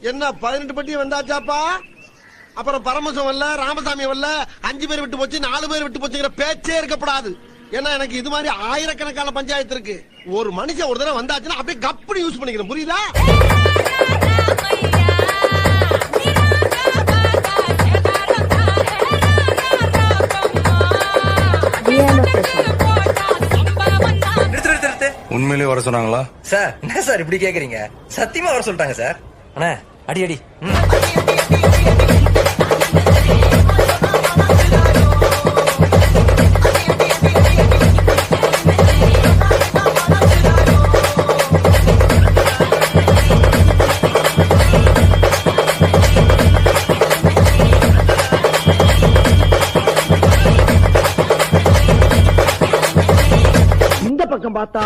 என்ன 18 பட்டி வந்தாச்சாப்பா? அப்புறம் பரமசம் வரல, ராமசாமி வரல, 5 பேர் விட்டு போச்சு, 4 பேர் விட்டு போச்சுங்கிற பேச்சே இருக்கப்படாது. ஏன்னா எனக்கு இது மாதிரி ஆயிரக்கணக்கான பஞ்சாயத்து இருக்கு. ஒரு மனுஷன் ஒரு தடவை வந்தாச்சுன்னா அப்படியே கப்புனு யூஸ் பண்ணிக்கிறேன், புரியுதா? உண்மையிலேயே வர சொன்னாங்களா சார்? என்ன சார் இப்படி கேக்குறீங்க? சத்தியமா வர சொல்லிட்டாங்க சார். அண்ணா அடி அடி. இந்த பக்கம் பார்த்தா